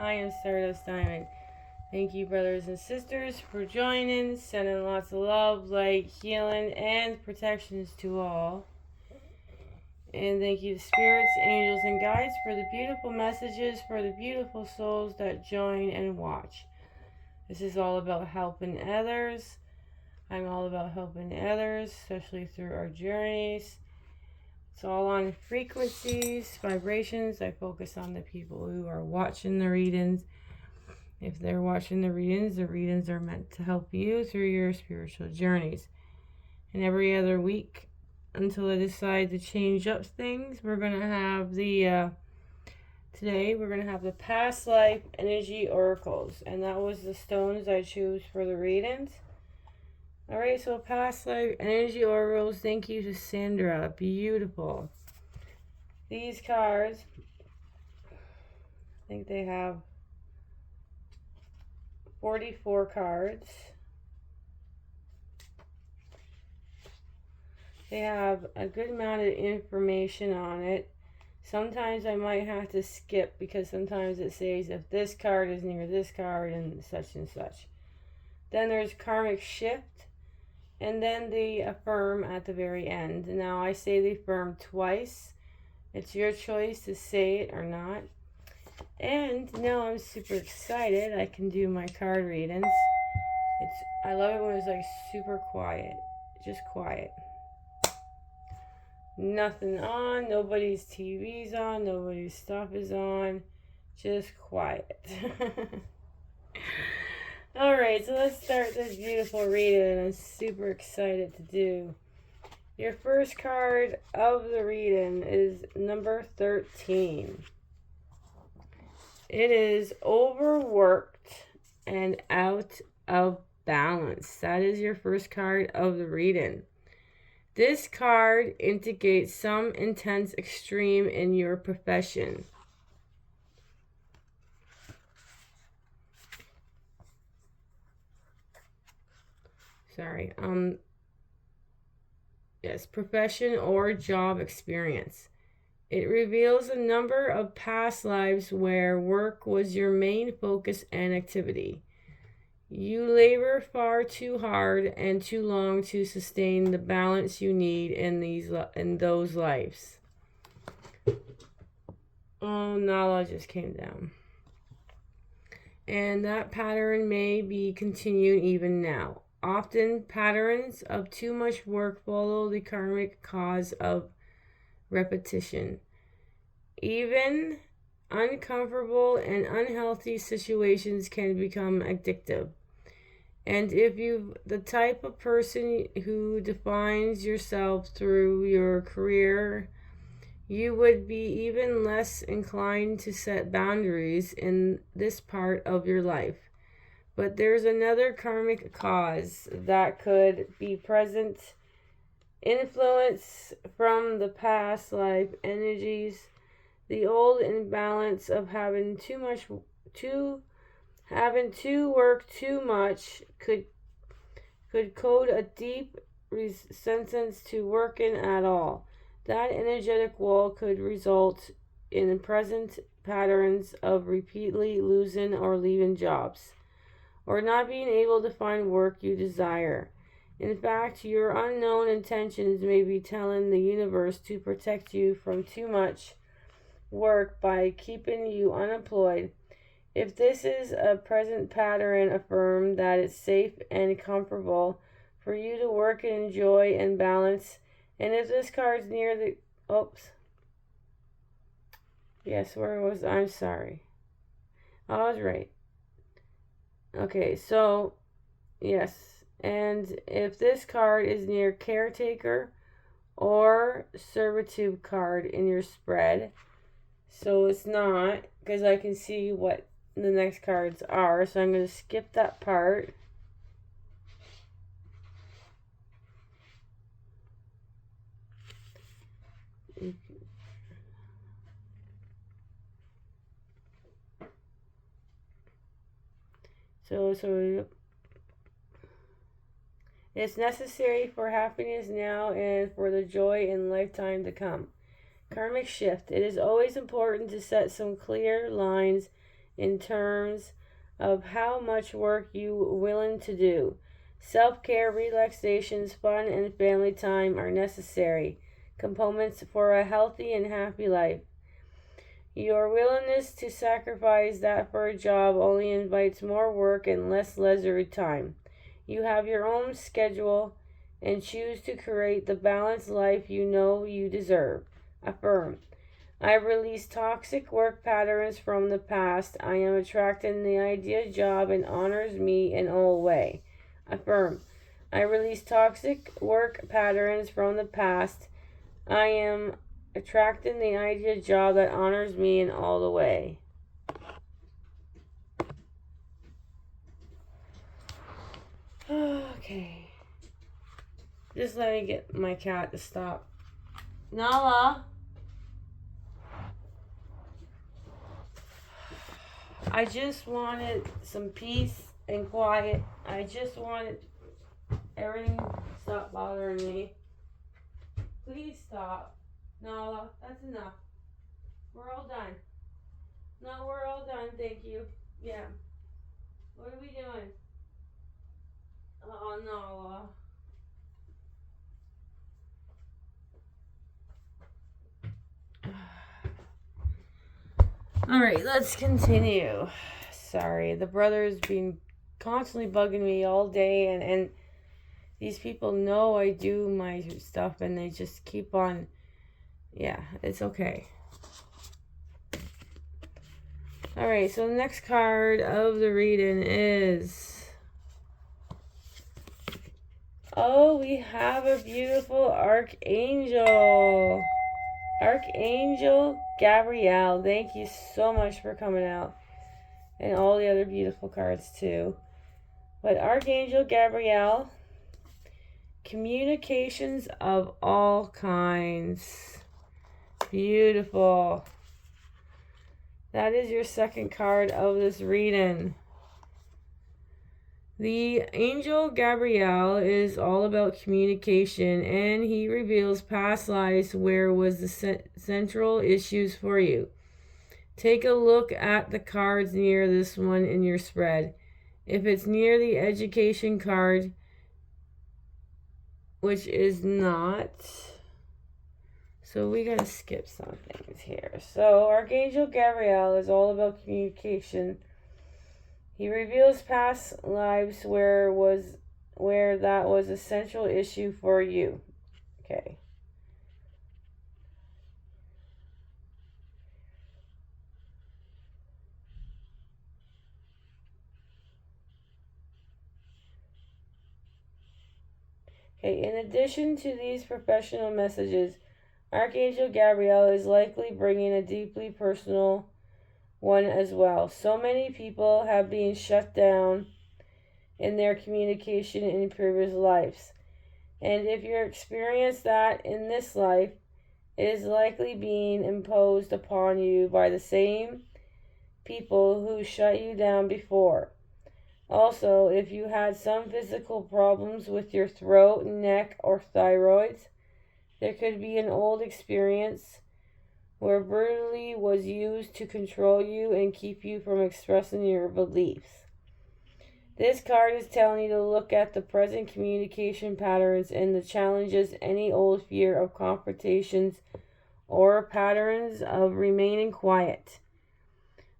I am Stardust Diamond. Thank you, brothers and sisters, for joining. Sending lots of love, light, healing, and protections to all. And thank you to spirits, angels, and guides for the beautiful messages for the beautiful souls that join and watch. This is all about helping others. I'm all about helping others, especially through our journeys. It's all on frequencies, vibrations. I focus on the people who are watching the readings. If they're watching the readings are meant to help you through your spiritual journeys. And every other week, until I decide to change up things, we're going to have today we're going to have the past life energy oracles. And that was the stones I chose for the readings. Alright, so past life energy oracles. Thank you to Sandra. Beautiful. These cards, I think they have 44 cards. They have a good amount of information on it. Sometimes I might have to skip because sometimes it says if this card is near this card and such and such. Then there's karmic shift. And then the affirm at the very end. Now I say the affirm twice. It's your choice to say it or not. And now I'm super excited. I can do my card readings. I love it when it's like super quiet. Just quiet. Nothing on. Nobody's TV's on. Nobody's stuff is on. Just quiet. Alright, so let's start this beautiful reading. I'm super excited to do. Your first card of the reading is number 13. It is overworked and out of balance. That is your first card of the reading. This card indicates some intense extreme in your profession. Yes, profession or job experience. It reveals a number of past lives where work was your main focus and activity. You labor far too hard and too long to sustain the balance you need in those lives. Oh, Nala just came down. And that pattern may be continued even now. Often, patterns of too much work follow the karmic cause of repetition. Even uncomfortable and unhealthy situations can become addictive. And if you're the type of person who defines yourself through your career, you would be even less inclined to set boundaries in this part of your life. But there's another karmic cause that could be present. Influence from the past life energies. The old imbalance of having to work too much could code a deep resistance to working at all. That energetic wall could result in present patterns of repeatedly losing or leaving jobs, or not being able to find work you desire. In fact, your unknown intentions may be telling the universe to protect you from too much work by keeping you unemployed. If this is a present pattern, affirm that it's safe and comfortable for you to work and enjoy and balance. And if this card's near the... Yes, where was... I'm sorry. I was right. Okay, so... Yes. And if this card is near caretaker or servitude card in your spread, so it's not, because I can see what the next cards are, so I'm going to skip that part. So it's necessary for happiness now and for the joy in lifetime to come. Karmic shift. It is always important to set some clear lines in terms of how much work you are willing to do. Self-care, relaxations, fun, and family time are necessary components for a healthy and happy life. Your willingness to sacrifice that for a job only invites more work and less leisure time. You have your own schedule and choose to create the balanced life you know you deserve. Affirm. I release toxic work patterns from the past. I am attracting the ideal job and honors me in all way. Affirm. I release toxic work patterns from the past. I am attracting the ideal job that honors me in all the way. Okay. Just let me get my cat to stop. Nala. I just wanted some peace and quiet. I just wanted everything to stop bothering me. Please stop. Nala, that's enough. We're all done. No, we're all done, thank you. Yeah. What are we doing? Oh, Nala. Alright, let's continue. Sorry, the brother's been constantly bugging me all day, and these people know I do my stuff, and they just keep on. Yeah, it's okay. Alright, so the next card of the reading is... Oh, we have a beautiful Archangel. Archangel Gabrielle. Thank you so much for coming out. And all the other beautiful cards too. But Archangel Gabrielle, communications of all kinds. Beautiful. That is your second card of this reading. The angel Gabriel is all about communication, and he reveals past lives where was the central issues for you. Take a look at the cards near this one in your spread. If it's near the education card, which is not, so we gotta skip some things here. So Archangel Gabriel is all about communication. He reveals past lives where that was a central issue for you. Okay. Okay, in addition to these professional messages, Archangel Gabriel is likely bringing a deeply personal one as well. So many people have been shut down in their communication in previous lives. And if you experience that in this life, it is likely being imposed upon you by the same people who shut you down before. Also, if you had some physical problems with your throat, neck, or thyroids, there could be an old experience where brutally was used to control you and keep you from expressing your beliefs. This card is telling you to look at the present communication patterns and the challenges any old fear of confrontations or patterns of remaining quiet.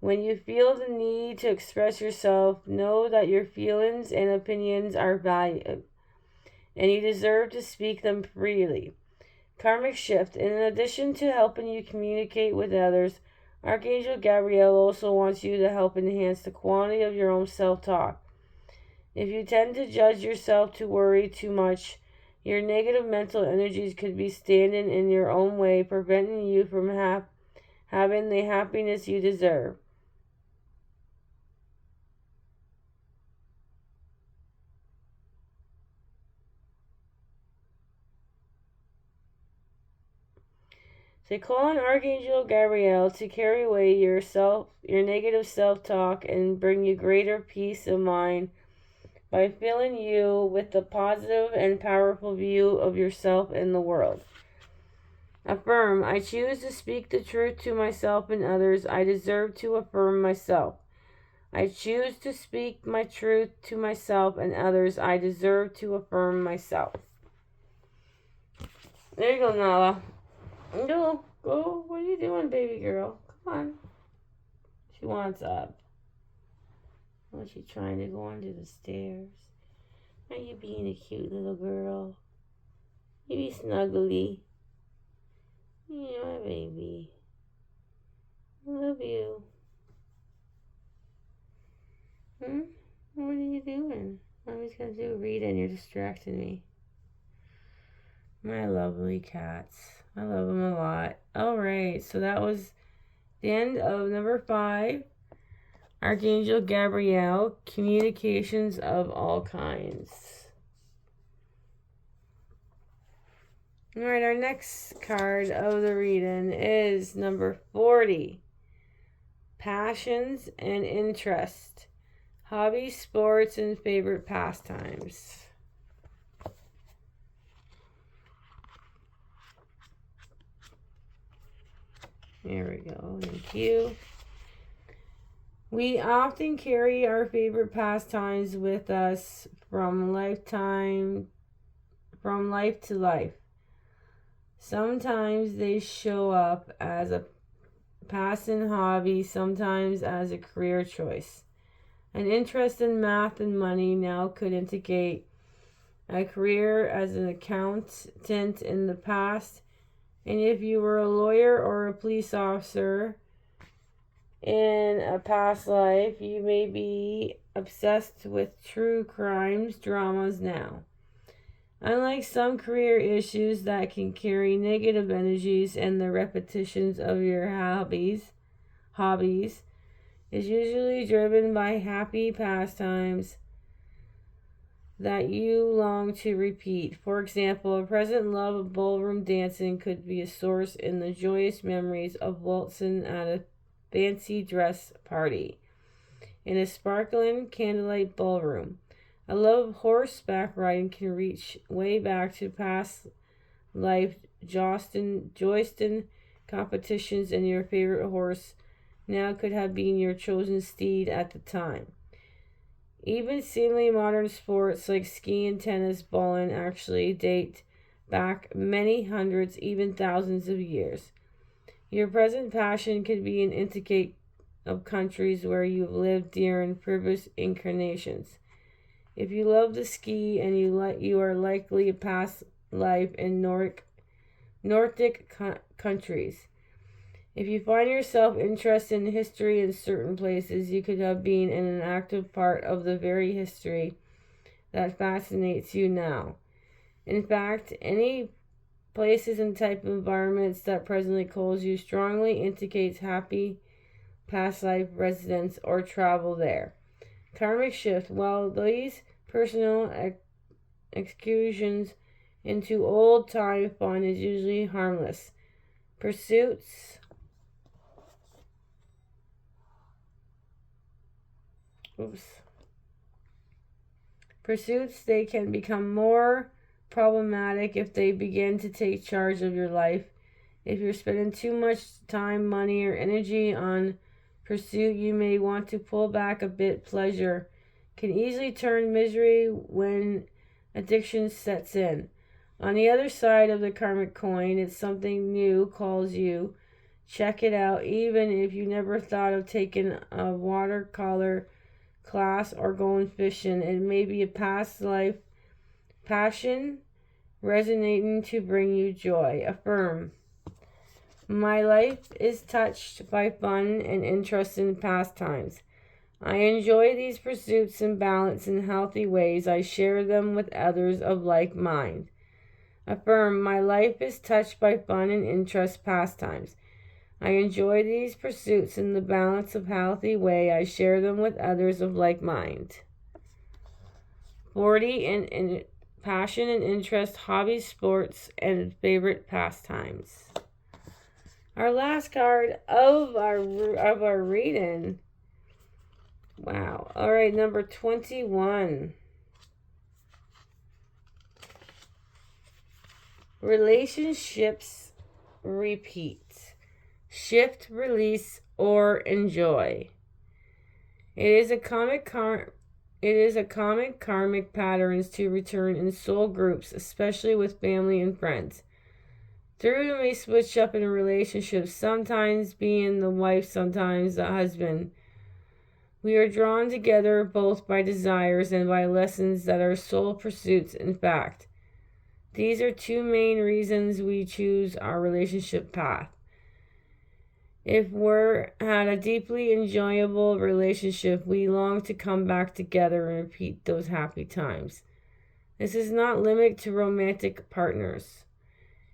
When you feel the need to express yourself, know that your feelings and opinions are valued, and you deserve to speak them freely. Karmic shift. In addition to helping you communicate with others, Archangel Gabriel also wants you to help enhance the quality of your own self-talk. If you tend to judge yourself, to worry too much, your negative mental energies could be standing in your own way, preventing you from having the happiness you deserve. So call on Archangel Gabriel to carry away your negative self-talk and bring you greater peace of mind by filling you with the positive and powerful view of yourself and the world. Affirm, I choose to speak the truth to myself and others. I deserve to affirm myself. I choose to speak my truth to myself and others. I deserve to affirm myself. There you go, Nala. Go. What are you doing, baby girl? Come on. She wants up. Why she trying to go under the stairs? Are you being a cute little girl? You be snuggly. Yeah, my baby. I love you. What are you doing? Mommy's gonna do a read and you're distracting me. My lovely cats. I love them a lot. Alright, so that was the end of number 5. Archangel Gabriel, communications of all kinds. Alright, our next card of the reading is number 40. Passions and interest. Hobbies, sports, and favorite pastimes. There we go. Thank you. We often carry our favorite pastimes with us from life to life. Sometimes they show up as a passing hobby, sometimes as a career choice. An interest in math and money now could indicate a career as an accountant in the past. And if you were a lawyer or a police officer in a past life, you may be obsessed with true crimes dramas now. Unlike some career issues that can carry negative energies and the repetitions of your hobbies is usually driven by happy pastimes that you long to repeat. For example, a present love of ballroom dancing could be a source in the joyous memories of waltzing at a fancy dress party in a sparkling candlelight ballroom. A love of horseback riding can reach way back to past life jousting competitions, and your favorite horse now could have been your chosen steed at the time. Even seemingly modern sports like skiing, tennis, bowling actually date back many hundreds, even thousands of years. Your present passion could be an indicate of countries where you've lived during previous incarnations. If you love to ski and you are likely a past life in Nordic countries. If you find yourself interested in history in certain places, you could have been in an active part of the very history that fascinates you now. In fact, any places and type of environments that presently calls you strongly indicates happy past life residence or travel there. Karmic shift. While these personal excursions into old time fun is usually harmless, pursuits they can become more problematic if they begin to take charge of your life. If you're spending too much time, money, or energy on pursuit, you may want to pull back a bit. Pleasure can easily turn misery when addiction sets in. On the other side of the karmic coin, it's something new calls you. Check it out, even if you never thought of taking a watercolor class or going fishing. It may be a past life passion resonating to bring you joy. Affirm. My life is touched by fun and interesting pastimes. I enjoy these pursuits in balanced and healthy ways. I share them with others of like mind. Affirm. My life is touched by fun and interest pastimes. I enjoy these pursuits in the balance of healthy way. I share them with others of like mind. 40 in passion and interest, hobbies, sports, and favorite pastimes. Our last card of our reading. Wow. All right, number 21. Relationships repeat. Shift, release, or enjoy. It is a common karmic patterns to return in soul groups, especially with family and friends. Three may switch up in a relationship, sometimes being the wife, sometimes the husband. We are drawn together both by desires and by lessons that are soul pursuits, in fact. These are two main reasons we choose our relationship path. If we're had a deeply enjoyable relationship, we long to come back together and repeat those happy times. This is not limited to romantic partners.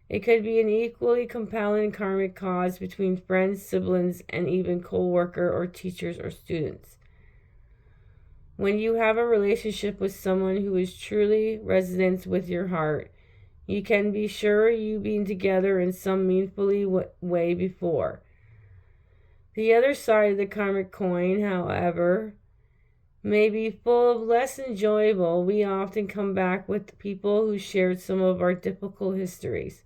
It could be an equally compelling karmic cause between friends, siblings, and even co-worker or teachers or students. When you have a relationship with someone who is truly resonates with your heart, you can be sure you've been together in some meaningful way before. The other side of the karmic coin, however, may be full of less enjoyable. We often come back with people who shared some of our difficult histories.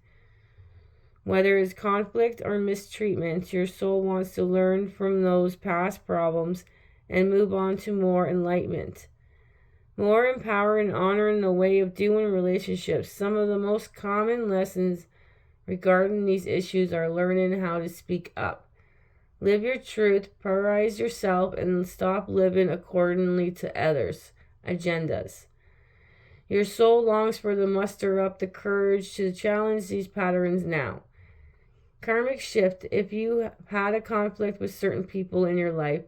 Whether it's conflict or mistreatment, your soul wants to learn from those past problems and move on to more enlightenment. More empower and honor in the way of doing relationships. Some of the most common lessons regarding these issues are learning how to speak up. Live your truth, prioritize yourself, and stop living accordingly to others' agendas. Your soul longs for to muster up the courage to challenge these patterns now. Karmic shift. If you have had a conflict with certain people in your life,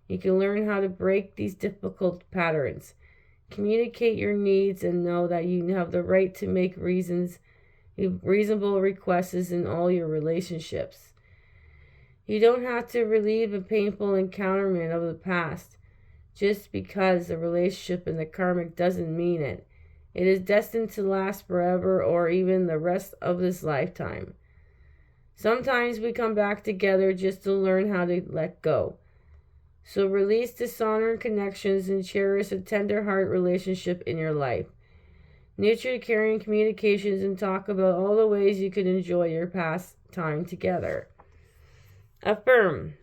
you can learn how to break these difficult patterns. Communicate your needs and know that you have the right to make reasonable requests in all your relationships. You don't have to relieve a painful encounterment of the past. Just because the relationship in the karmic doesn't mean it. It is destined to last forever or even the rest of this lifetime. Sometimes we come back together just to learn how to let go. So release dishonoring connections and cherish a tender heart relationship in your life. Nurture caring communications and talk about all the ways you can enjoy your past time together. Affirm.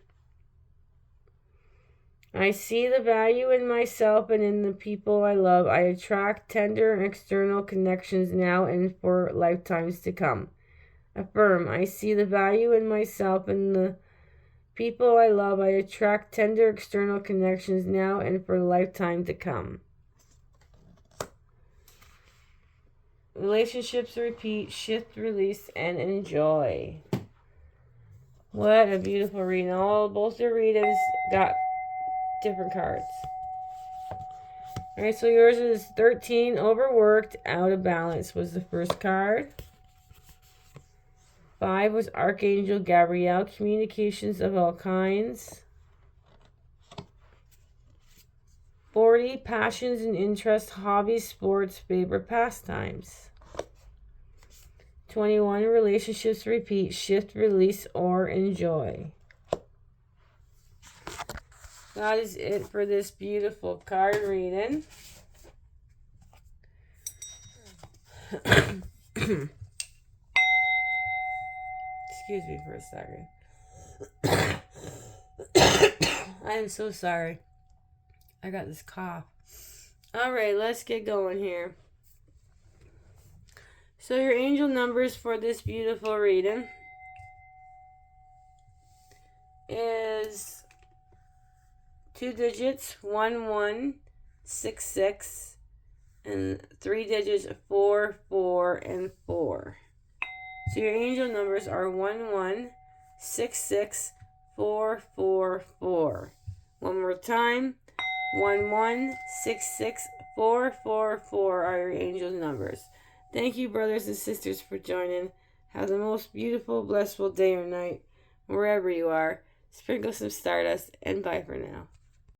I see the value in myself and in the people I love. I attract tender external connections now and for lifetimes to come. Affirm. I see the value in myself and the people I love. I attract tender external connections now and for a lifetime to come. Relationships repeat, shift, release, and enjoy. What a beautiful reading. Both the readings got different cards. Alright, so yours is 13, overworked, out of balance was the first card. 5 was Archangel Gabriel, communications of all kinds. 40, passions and interests, hobbies, sports, favorite pastimes. 21, relationships repeat, shift, release, or enjoy. That is it for this beautiful card reading. Excuse me for a second. I am so sorry. I got this cough. Alright, let's get going here. So your angel numbers for this beautiful reading is 2 digits, 1166, and 3 digits, 4, 4, and 4. So your angel numbers are 1166, 4, 4, 4. One more time, 1166, 4, 4, 4 are your angel numbers. Thank you, brothers and sisters, for joining. Have the most beautiful, blissful day or night, wherever you are. Sprinkle some stardust, and bye for now.